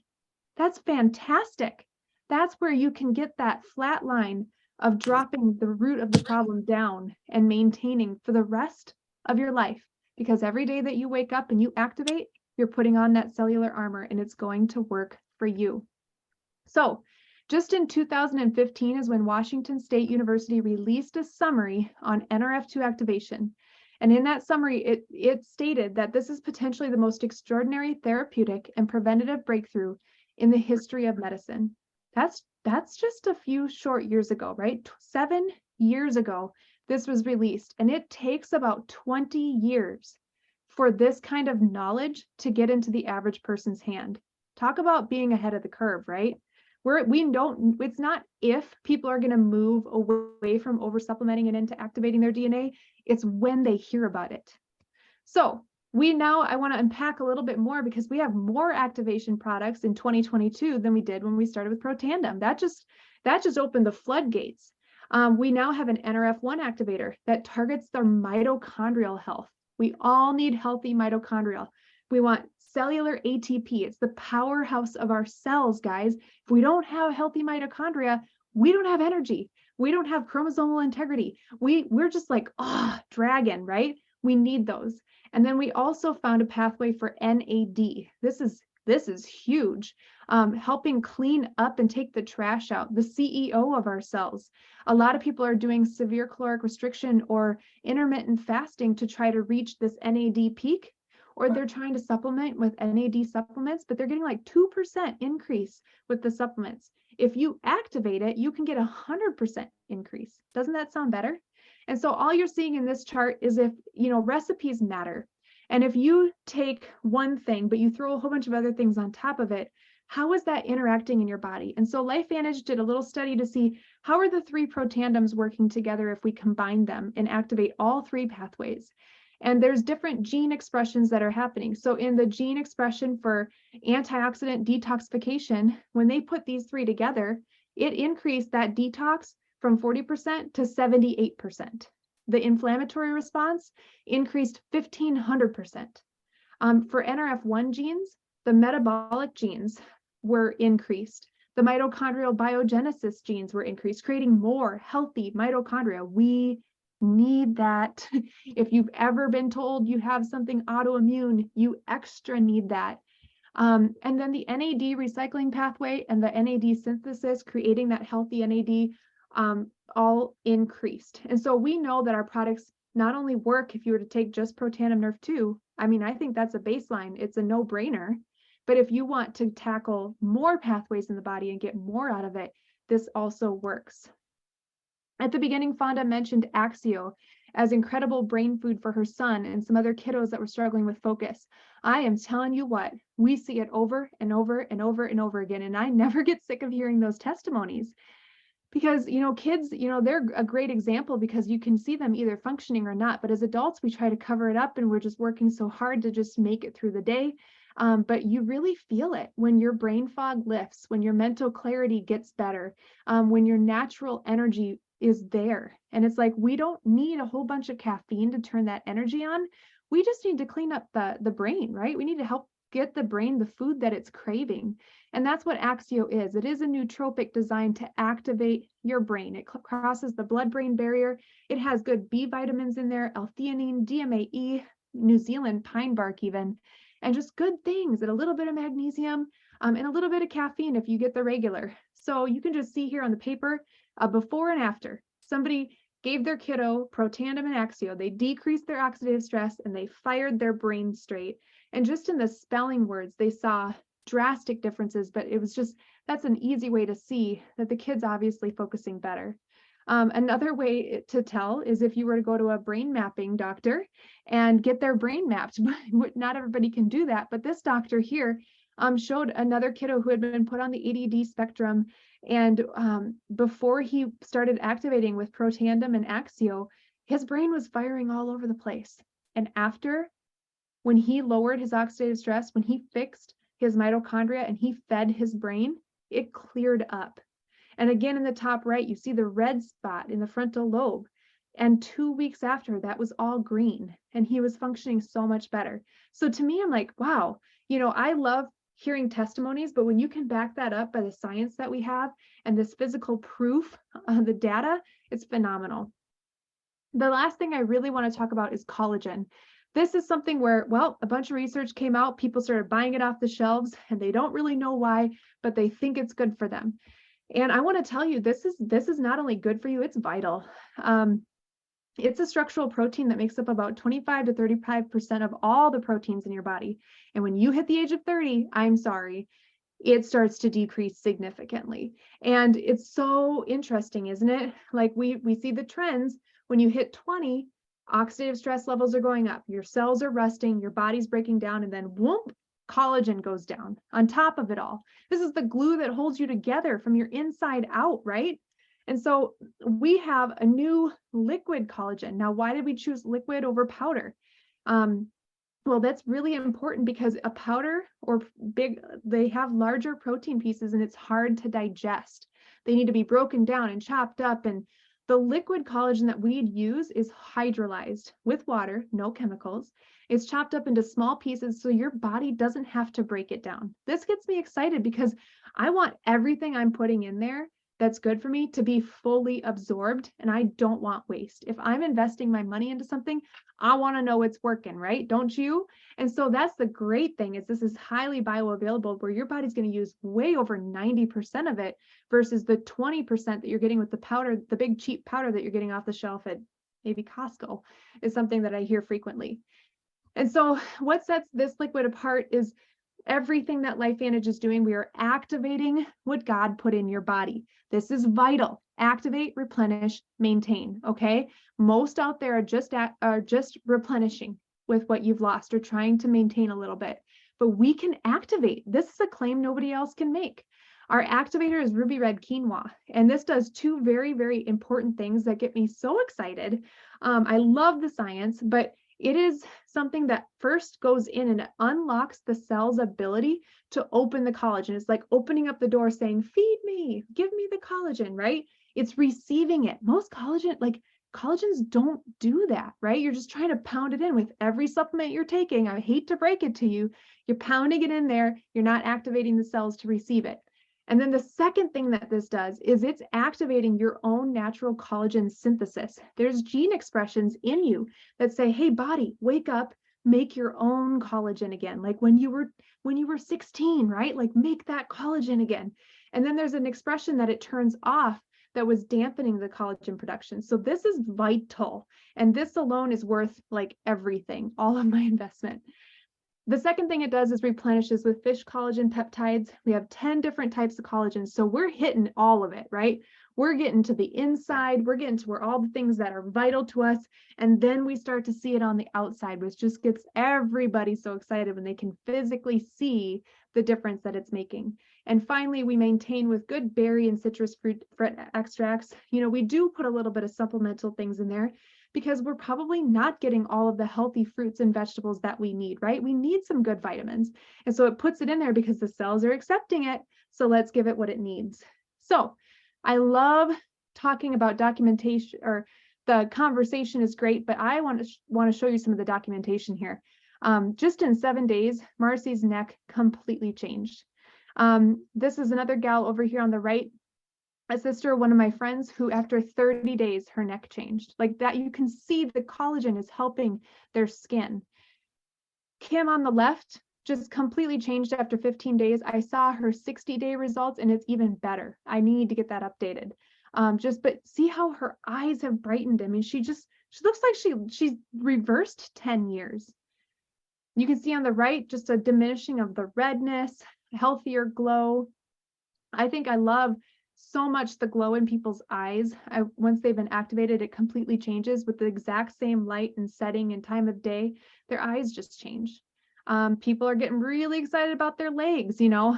That's fantastic. That's where you can get that flat line of dropping the root of the problem down and maintaining for the rest of your life. Because every day that you wake up and you activate, you're putting on that cellular armor, and it's going to work for you. So just in 2015 is when Washington State University released a summary on NRF2 activation. And in that summary, it stated that this is potentially the most extraordinary therapeutic and preventative breakthrough in the history of medicine. That's just a few short years ago, right? 7 years ago, this was released, and it takes about 20 years for this kind of knowledge to get into the average person's hand. Talk about being ahead of the curve, right? It's not if people are going to move away from over-supplementing and into activating their DNA, it's when they hear about it. So I want to unpack a little bit more, because we have more activation products in 2022 than we did when we started with Protandim. That just opened the floodgates. We now have an NRF1 activator that targets their mitochondrial health. We all need healthy mitochondria. We want cellular ATP. It's the powerhouse of our cells, guys. If we don't have healthy mitochondria, we don't have energy. We don't have chromosomal integrity. We're just like, dragon, right? We need those. And then we also found a pathway for NAD. This is huge, helping clean up and take the trash out, the CEO of our cells. A lot of people are doing severe caloric restriction or intermittent fasting to try to reach this NAD peak, or they're trying to supplement with NAD supplements, but they're getting like 2% increase with the supplements. If you activate it, you can get 100% increase. Doesn't that sound better? And so all you're seeing in this chart is if, recipes matter. And if you take one thing, but you throw a whole bunch of other things on top of it, how is that interacting in your body? And so Lifevantage did a little study to see how are the 3 protandims working together if we combine them and activate all 3 pathways. And there's different gene expressions that are happening. So in the gene expression for antioxidant detoxification, when they put these 3 together, it increased that detox from 40% to 78%. The inflammatory response increased 1,500%. For NRF1 genes, the metabolic genes were increased. The mitochondrial biogenesis genes were increased, creating more healthy mitochondria. We need that. If you've ever been told you have something autoimmune, you extra need that. And then the NAD recycling pathway and the NAD synthesis, creating that healthy NAD, all increased. And so we know that our products not only work if you were to take just Protandim Nerve 2, I think that's a baseline. It's a no-brainer. But if you want to tackle more pathways in the body and get more out of it, this also works. At the beginning, Fonda mentioned Axio as incredible brain food for her son and some other kiddos that were struggling with focus. I am telling you what, we see it over and over and over and over again, and I never get sick of hearing those testimonies. because, kids, they're a great example because you can see them either functioning or not. But as adults, we try to cover it up and we're just working so hard to just make it through the day. But you really feel it when your brain fog lifts, when your mental clarity gets better, when your natural energy is there. And it's like, we don't need a whole bunch of caffeine to turn that energy on. We just need to clean up the brain, right? We need to help get the brain the food that it's craving. And that's what Axio is. It is a nootropic designed to activate your brain. It crosses the blood-brain barrier. It has good B vitamins in there, L-theanine, DMAE, New Zealand pine bark even, and just good things, and a little bit of magnesium, and a little bit of caffeine if you get the regular. So you can just see here on the paper, before and after. Somebody gave their kiddo Protandim and Axio. They decreased their oxidative stress and they fired their brain straight. And just in the spelling words, they saw drastic differences, but it was just, that's an easy way to see that the kid's obviously focusing better. Another way to tell is if you were to go to a brain mapping doctor and get their brain mapped. Not everybody can do that, but this doctor here showed another kiddo who had been put on the ADD spectrum. And before he started activating with Protandim and Axio, his brain was firing all over the place. And after, when he lowered his oxidative stress, when he fixed his mitochondria and he fed his brain, it cleared up. And again, in the top right, you see the red spot in the frontal lobe. And 2 weeks after, that was all green and he was functioning so much better. So to me, I'm like, wow, I love hearing testimonies, but when you can back that up by the science that we have and this physical proof, the data, it's phenomenal. The last thing I really want to talk about is collagen. This is something where, well, a bunch of research came out, people started buying it off the shelves and they don't really know why, but they think it's good for them. And I want to tell you, this is not only good for you, it's vital. It's a structural protein that makes up about 25 to 35% of all the proteins in your body. And when you hit the age of 30, I'm sorry, it starts to decrease significantly. And it's so interesting, isn't it? Like we see the trends. When you hit 20, oxidative stress levels are going up, your cells are rusting, your body's breaking down, and then whoop, collagen goes down on top of it all. This is the glue that holds you together from your inside out, right? And so we have a new liquid collagen. Now, why did we choose liquid over powder? Well, that's really important because a powder or they have larger protein pieces and it's hard to digest. They need to be broken down and chopped up. And the liquid collagen that we'd use is hydrolyzed with water, no chemicals. It's chopped up into small pieces so your body doesn't have to break it down. This gets me excited because I want everything I'm putting in there that's good for me to be fully absorbed, and I don't want waste. If I'm investing my money into something, I want to know it's working, right? Don't you? And so that's the great thing is this is highly bioavailable where your body's going to use way over 90% of it versus the 20% that you're getting with the powder, the big cheap powder that you're getting off the shelf at maybe Costco is something that I hear frequently. And so what sets this liquid apart is everything that Lifevantage is doing. We are activating what God put in your body. This is vital. Activate, replenish, maintain. Okay. Most out there are just replenishing with what you've lost or trying to maintain a little bit. But we can activate. This is a claim nobody else can make. Our activator is ruby red quinoa, and this does two very, very important things that get me so excited. I love the science, but it is something that first goes in and it unlocks the cell's ability to open the collagen. It's like opening up the door saying, feed me, give me the collagen, right? It's receiving it. Most collagens don't do that, right? You're just trying to pound it in with every supplement you're taking. I hate to break it to you. You're pounding it in there. You're not activating the cells to receive it. And then the second thing that this does is it's activating your own natural collagen synthesis. There's gene expressions in you that say, hey, body, wake up, make your own collagen again. Like when you were 16, right? Like make that collagen again. And then there's an expression that it turns off that was dampening the collagen production. So this is vital. And this alone is worth like everything, all of my investment. The second thing it does is replenishes with fish collagen peptides. We have 10 different types of collagen. So we're hitting all of it, right? We're getting to the inside, we're getting to where all the things that are vital to us, and then we start to see it on the outside, which just gets everybody so excited when they can physically see the difference that it's making. And finally, we maintain with good berry and citrus fruit extracts. You know, we do put a little bit of supplemental things in there because we're probably not getting all of the healthy fruits and vegetables that we need, right? We need some good vitamins. And so it puts it in there because the cells are accepting it. So let's give it what it needs. So I love talking about documentation, or the conversation is great, but I want to show you some of the documentation here. Just in 7 days, Marcy's neck completely changed. This is another gal over here on the right, a sister of one of my friends, who after 30 days, her neck changed. Like that, you can see the collagen is helping their skin. Kim on the left just completely changed after 15 days. I saw her 60-day results and it's even better. I need to get that updated. But see how her eyes have brightened. I mean, she looks like she's reversed 10 years. You can see on the right, just a diminishing of the redness, healthier glow. I think I love so much the glow in people's eyes. Once they've been activated, it completely changes with the exact same light and setting and time of day. Their eyes just change. People are getting really excited about their legs, you know.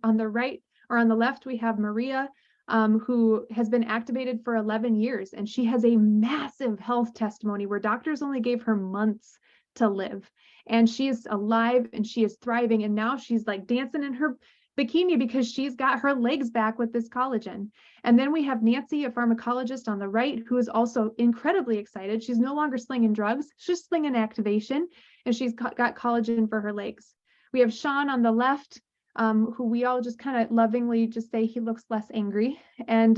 On the right or on the left, we have Maria, who has been activated for 11 years, and she has a massive health testimony where doctors only gave her months to live. And she is alive and she is thriving. And now she's like dancing in her bikini because she's got her legs back with this collagen. And then we have Nancy, a pharmacologist on the right, who is also incredibly excited. She's no longer slinging drugs, she's slinging activation, and she's got collagen for her legs. We have Sean on the left, who we all just kind of lovingly just say he looks less angry. And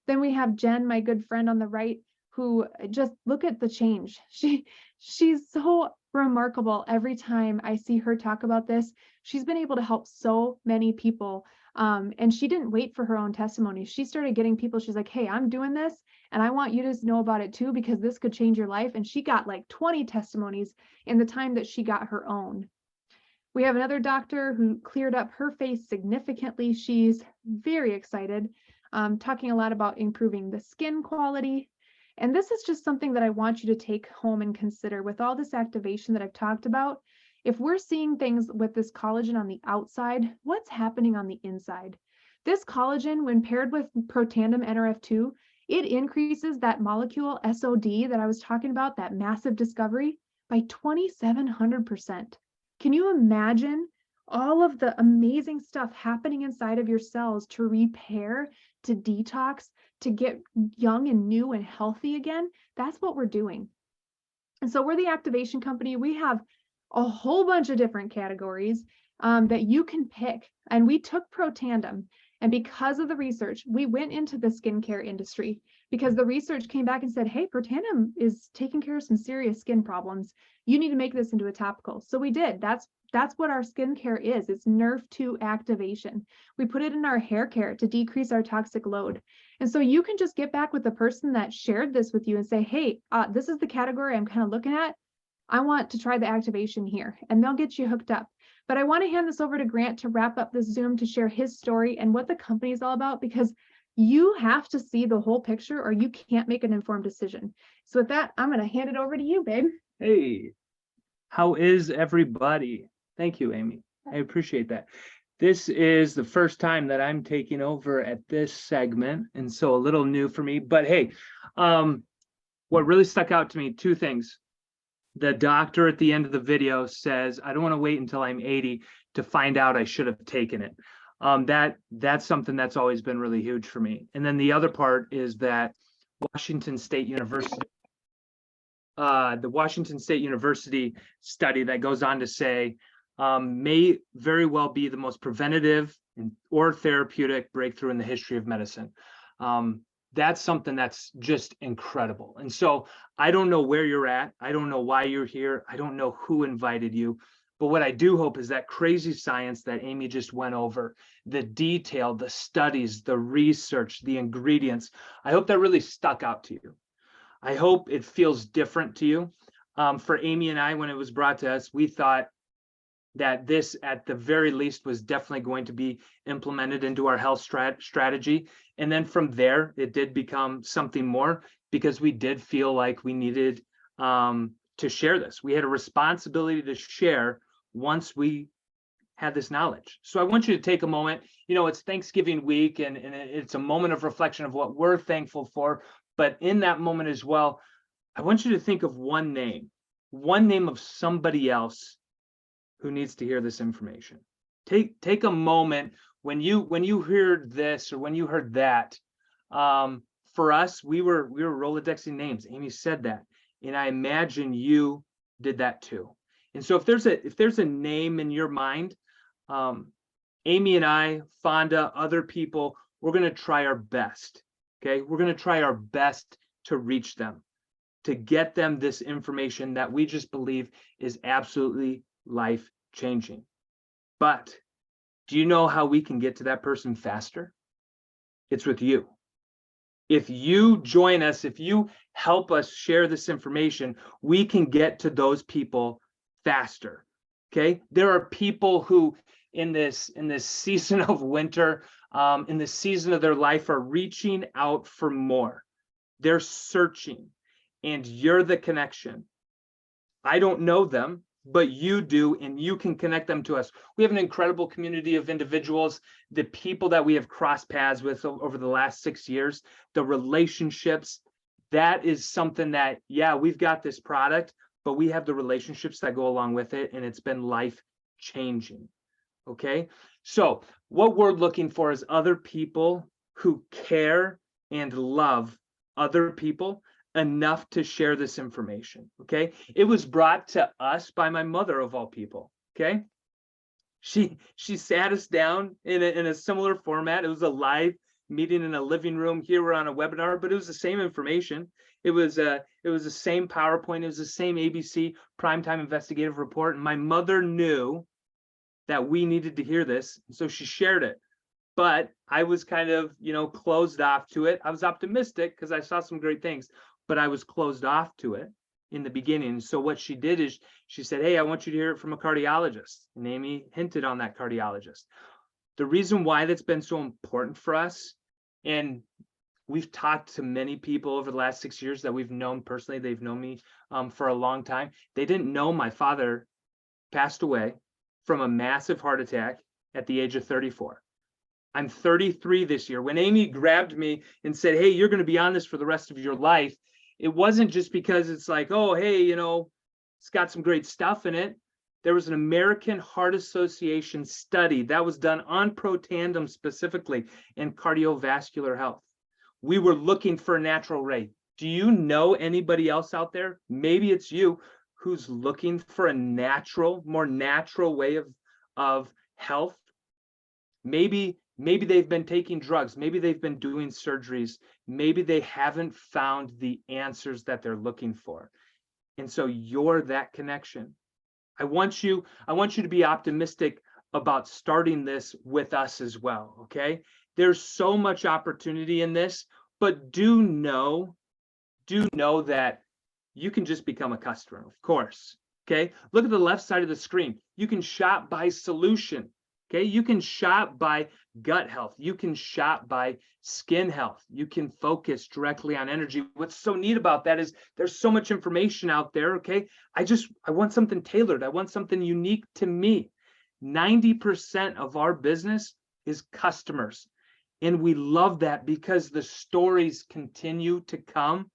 then we have Jen, my good friend on the right, who just look at the change. She's so remarkable. Every time I see her talk about this, she's been able to help so many people. And she didn't wait for her own testimony. She started getting people. She's like, hey, I'm doing this and I want you to know about it too, because this could change your life. And she got like 20 testimonies in the time that she got her own. We have another doctor who cleared up her face significantly. She's very excited, talking a lot about improving the skin quality. And this is just something that I want you to take home and consider with all this activation that I've talked about. If we're seeing things with this collagen on the outside, what's happening on the inside? This collagen, when paired with Protandim NRF2, it increases that molecule SOD that I was talking about, that massive discovery, by 2,700%. Can you imagine all of the amazing stuff happening inside of your cells to repair, to detox, to get young and new and healthy again? That's what we're doing. And so we're the activation company. We have a whole bunch of different categories that you can pick. And we took Protandim, and because of the research, we went into the skincare industry because the research came back and said, hey, Protandim is taking care of some serious skin problems. You need to make this into a topical. So we did. That's what our skincare is. It's NRF2 activation. We put it in our hair care to decrease our toxic load. And so you can just get back with the person that shared this with you and say, hey, this is the category I'm kind of looking at. I want to try the activation here, and they'll get you hooked up. But I want to hand this over to Grant to wrap up this Zoom to share his story and what the company is all about, because you have to see the whole picture or you can't make an informed decision. So with that, I'm going to hand it over to you, babe. Hey, how is everybody? Thank you, Amy. I appreciate that. This is the first time that I'm taking over at this segment, and so a little new for me. But hey, what really stuck out to me, two things. The doctor at the end of the video says, I don't want to wait until I'm 80 to find out I should have taken it. That's something that's always been really huge for me. And then the other part is that Washington State University, the Washington State University study that goes on to say may very well be the most preventative or therapeutic breakthrough in the history of medicine. That's something that's just incredible. And so I don't know where you're at. I don't know why you're here. I don't know who invited you. But what I do hope is that crazy science that Amy just went over, the detail, the studies, the research, the ingredients, I hope that really stuck out to you. I hope it feels different to you. For Amy and I, when it was brought to us, we thought that this at the very least was definitely going to be implemented into our health strategy. And then from there, it did become something more because we did feel like we needed to share this. We had a responsibility to share once we had this knowledge. So I want you to take a moment, it's Thanksgiving week and it's a moment of reflection of what we're thankful for. But in that moment as well, I want you to think of one name of somebody else who needs to hear this information. Take a moment when you heard this or when you heard that. For us, we were Rolodexing names. Amy said that, and I imagine you did that too. And so if there's a name in your mind, Amy and I, Fonda, other people, we're going to try our best. Okay, we're going to try our best to reach them, to get them this information that we just believe is absolutely life-changing. But do you know how we can get to that person faster? It's with you. If you join us, if you help us share this information, we can get to those people faster. Okay, there are people who in this season of winter, in the season of their life, are reaching out for more. They're searching, and you're the connection. I don't know them, but you do, and you can connect them to us. We have an incredible community of individuals, the people that we have crossed paths with over the last 6 years, the relationships. That is something that, yeah, we've got this product, but we have the relationships that go along with it, and it's been life-changing. Okay, so what we're looking for is other people who care and love other people enough to share this information. Okay, it was brought to us by my mother, of all people. Okay, she sat us down in a similar format. It was a live meeting in a living room. Here we're on a webinar, but it was the same information. It was the same PowerPoint. It was the same ABC primetime investigative report. And my mother knew that we needed to hear this, so she shared it. But I was kind of, closed off to it. I was optimistic because I saw some great things, but I was closed off to it in the beginning. So what she did is she said, hey, I want you to hear it from a cardiologist. And Amy hinted on that cardiologist. The reason why that's been so important for us, and we've talked to many people over the last 6 years that we've known personally. They've known me for a long time. They didn't know my father passed away from a massive heart attack at the age of 34. I'm 33 this year. When Amy grabbed me and said, hey, you're going to be on this for the rest of your life, it wasn't just because it's like, oh, hey, it's got some great stuff in it. There was an American Heart Association study that was done on Protandim specifically in cardiovascular health. We were looking for a natural way. Do you know anybody else out there? Maybe it's you who's looking for a more natural way of health. Maybe they've been taking drugs. Maybe they've been doing surgeries. Maybe they haven't found the answers that they're looking for. And so you're that connection. I want you to be optimistic about starting this with us as well, okay? There's so much opportunity in this, but do know that you can just become a customer, of course, okay? Look at the left side of the screen. You can shop by solution, okay? You can shop by gut health. You can shop by skin health. You can focus directly on energy. What's so neat about that is there's so much information out there, okay? I want something tailored. I want something unique to me. 90% of our business is customers. And we love that because the stories continue to come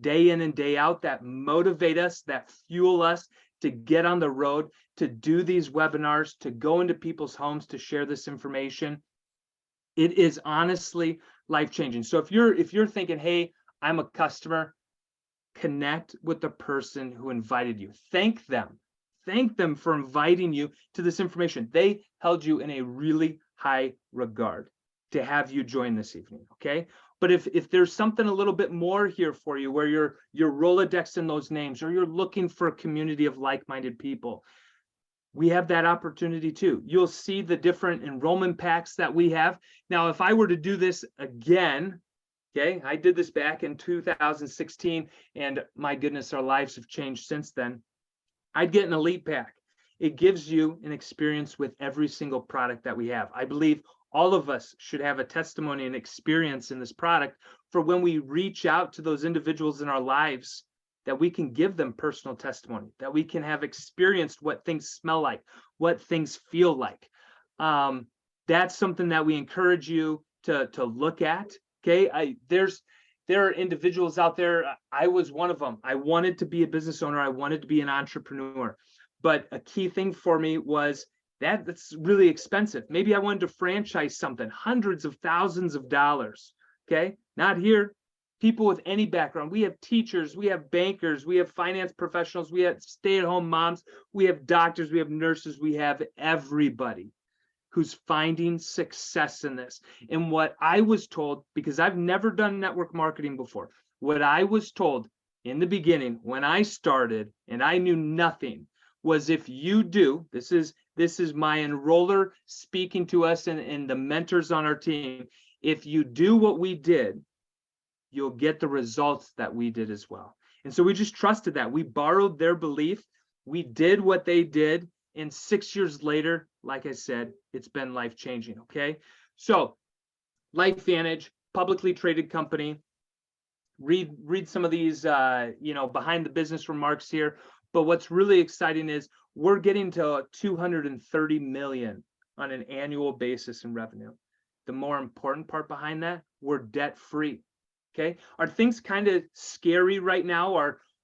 day in and day out that motivate us, that fuel us to get on the road, to do these webinars, to go into people's homes, to share this information. It is honestly life-changing. So if you're thinking, hey, I'm a customer, connect with the person who invited you. Thank them for inviting you to this information. They held you in a really high regard to have you join this evening, okay? But if there's something a little bit more here for you, where you're Rolodexing those names, or you're looking for a community of like-minded people, we have that opportunity too. You'll see the different enrollment packs that we have. Now, if I were to do this again, okay, I did this back in 2016, and my goodness, our lives have changed since then. I'd get an elite pack. It gives you an experience with every single product that we have. I believe all of us should have a testimony and experience in this product for when we reach out to those individuals in our lives, that we can give them personal testimony, that we can have experienced what things smell like, what things feel like. That's something that we encourage you to look at. Okay, there are individuals out there. I was one of them. I wanted to be a business owner. I wanted to be an entrepreneur. But a key thing for me was that's really expensive. Maybe I wanted to franchise something, hundreds of thousands of dollars. Okay, not here. People with any background. We have teachers, we have bankers, we have finance professionals, we have stay-at-home moms, we have doctors, we have nurses, we have everybody who's finding success in this. And what I was told, because I've never done network marketing before, what I was told in the beginning when I started and I knew nothing was, if you do, this is my enroller speaking to us and the mentors on our team, if you do what we did, you'll get the results that we did as well. And so we just trusted that. We borrowed their belief. We did what they did. And 6 years later, like I said, it's been life-changing, okay? So Lifevantage, publicly traded company. Read some of these, behind the business remarks here. But what's really exciting is we're getting to 230 million on an annual basis in revenue. The more important part behind that, we're debt-free. Okay, are things kind of scary right now?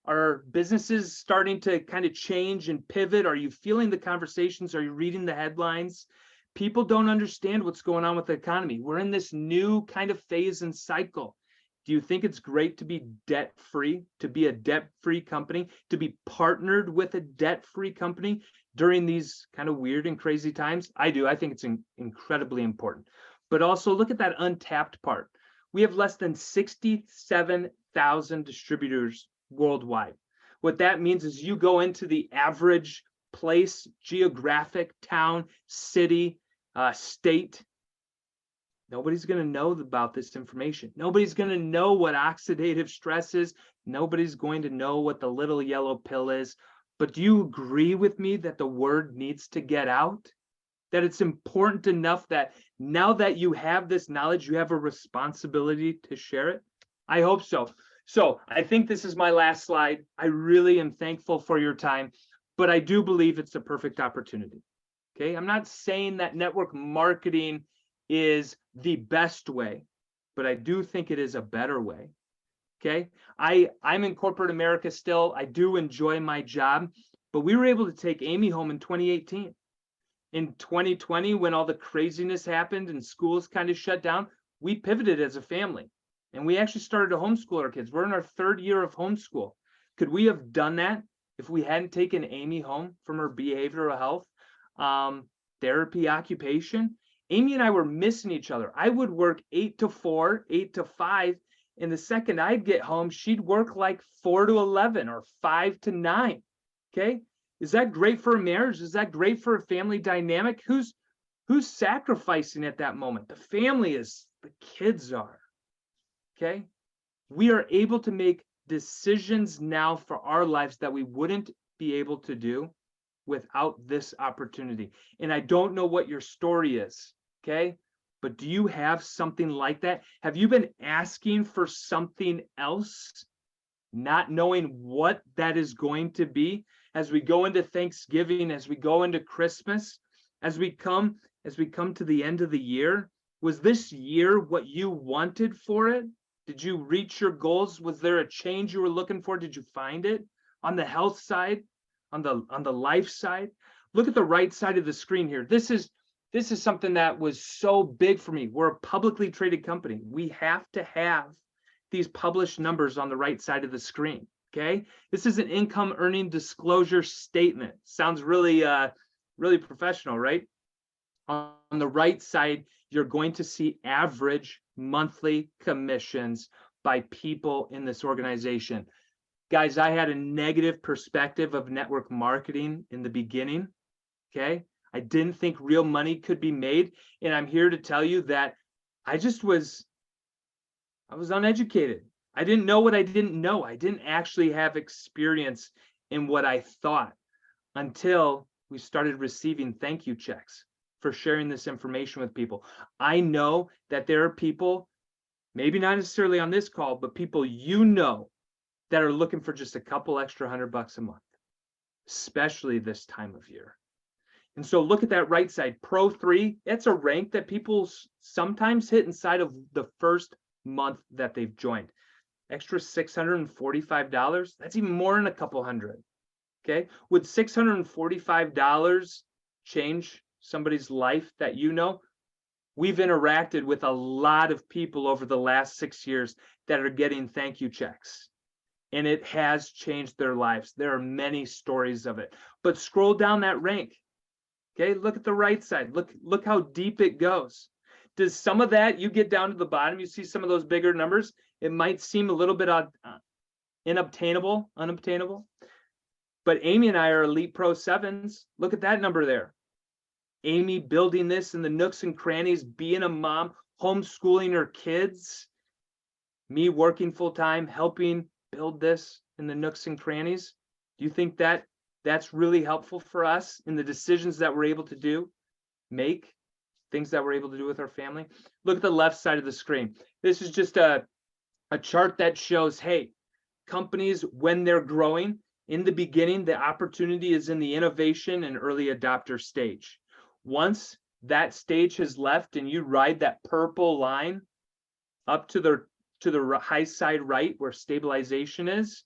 Are businesses starting to kind of change and pivot? Are you feeling the conversations? Are you reading the headlines? People don't understand what's going on with the economy. We're in this new kind of phase and cycle. Do you think it's great to be debt-free, to be a debt-free company, to be partnered with a debt-free company during these kind of weird and crazy times? I do. I think it's incredibly important. But also look at that untapped part. We have less than 67,000 distributors worldwide. What that means is you go into the average place, geographic, town, city, state, nobody's going to know about this information. Nobody's going to know what oxidative stress is. Nobody's going to know what the little yellow pill is. But do you agree with me that the word needs to get out? That it's important enough that now that you have this knowledge, you have a responsibility to share it? I hope so. So I think this is my last slide. I really am thankful for your time, but I do believe it's a perfect opportunity. Okay, I'm not saying that network marketing is the best way, but I do think it is a better way. Okay, I'm in corporate America still. I do enjoy my job, but we were able to take Amy home in 2018. In 2020, when all the craziness happened and schools kind of shut down, we pivoted as a family and we actually started to homeschool our kids. We're in our 3rd year of homeschool. Could we have done that if we hadn't taken Amy home from her behavioral health therapy occupation? Amy and I were missing each other. I would work 8 to 4, 8 to 5. And the second I'd get home, she'd work like 4 to 11 or 5 to 9. Okay. Is that great for a marriage? Is that great for a family dynamic? Who's sacrificing at that moment? The family is, the kids are. Okay. We are able to make decisions now for our lives that we wouldn't be able to do without this opportunity. And I don't know what your story is. Okay. But do you have something like that? Have you been asking for something else, not knowing what that is going to be? As we go into Thanksgiving, as we go into Christmas, as we come to the end of the year, was this year what you wanted for it? Did you reach your goals? Was there a change you were looking for? Did you find it? On the health side, on the life side? Look at the right side of the screen here. This is something that was so big for me. We're a publicly traded company. We have to have these published numbers on the right side of the screen. Okay, this is an income earning disclosure statement. Sounds really professional, right? On the right side, you're going to see average monthly commissions by people in this organization. Guys, I had a negative perspective of network marketing in the beginning. Okay, I didn't think real money could be made, and I'm here to tell you that I was uneducated. I didn't know what I didn't know. I didn't actually have experience in what I thought until we started receiving thank you checks for sharing this information with people. I know that there are people, maybe not necessarily on this call, but people you know that are looking for just a couple extra $100 a month, especially this time of year. And so look at that right side, Pro 3, it's a rank that people sometimes hit inside of the first month that they've joined. Extra $645, that's even more than a couple hundred. Okay, would $645 change somebody's life that you know? We've interacted with a lot of people over the last 6 years that are getting thank you checks, and it has changed their lives. There are many stories of it, but scroll down that rank. Okay, look at the right side. Look how deep it goes. Does some of that, you get down to the bottom, you see some of those bigger numbers, it might seem a little bit unobtainable, but Amy and I are Elite Pro 7s. Look at that number there. Amy building this in the nooks and crannies, being a mom, homeschooling her kids, me working full time, helping build this in the nooks and crannies. Do you think that that's really helpful for us in the decisions that we're able to make, things that we're able to do with our family? Look at the left side of the screen. This is just a chart that shows, hey, companies, when they're growing, in the beginning, the opportunity is in the innovation and early adopter stage. Once that stage has left and you ride that purple line up to the high side right where stabilization is,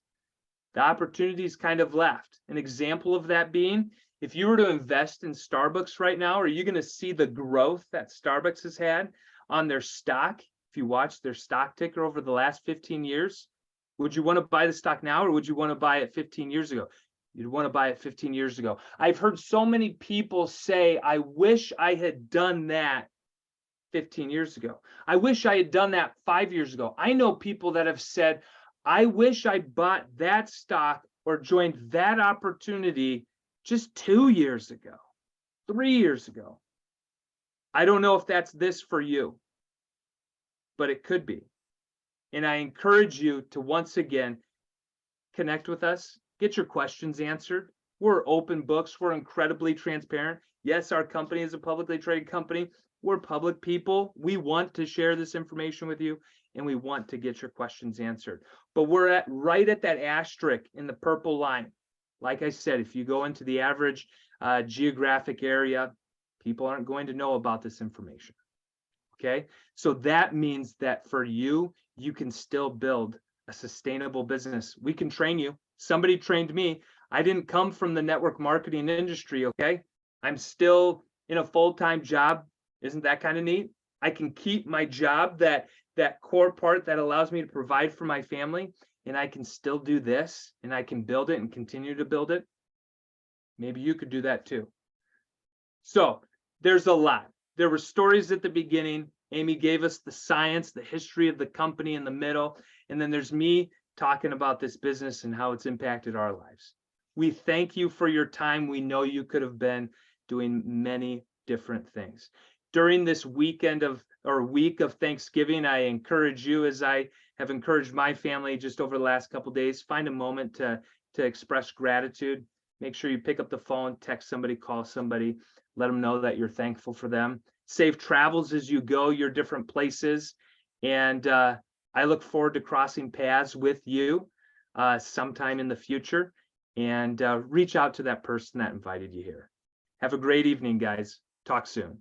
the opportunity's kind of left. An example of that being, if you were to invest in Starbucks right now, are you going to see the growth that Starbucks has had on their stock? If you watch their stock ticker over the last 15 years, would you want to buy the stock now, or would you want to buy it 15 years ago? You'd want to buy it 15 years ago. I've heard so many people say, I wish I had done that 15 years ago. I wish I had done that 5 years ago. I know people that have said, I wish I bought that stock or joined that opportunity just 2 years ago, 3 years ago. I don't know if that's this for you, but it could be. And I encourage you to once again connect with us, get your questions answered. We're open books. We're incredibly transparent. Yes, our company is a publicly traded company. We're public people. We want to share this information with you, and we want to get your questions answered. But we're right at that asterisk in the purple line. Like I said, if you go into the average geographic area, people aren't going to know about this information. Okay, so that means that for you, you can still build a sustainable business. We can train you. Somebody trained me. I didn't come from the network marketing industry, okay? I'm still in a full-time job. Isn't that kind of neat? I can keep my job, that core part that allows me to provide for my family, and I can still do this, and I can build it and continue to build it. Maybe you could do that too. So there's a lot. There were stories at the beginning. Amy gave us the science, the history of the company in the middle, and then there's me talking about this business and how it's impacted our lives. We thank you for your time. We know you could have been doing many different things. During this week of Thanksgiving, I encourage you, as I have encouraged my family just over the last couple of days, find a moment to express gratitude. Make sure you pick up the phone, text somebody, call somebody, let them know that you're thankful for them. Safe travels as you go your different places. And I look forward to crossing paths with you sometime in the future, and reach out to that person that invited you here. Have a great evening, guys. Talk soon.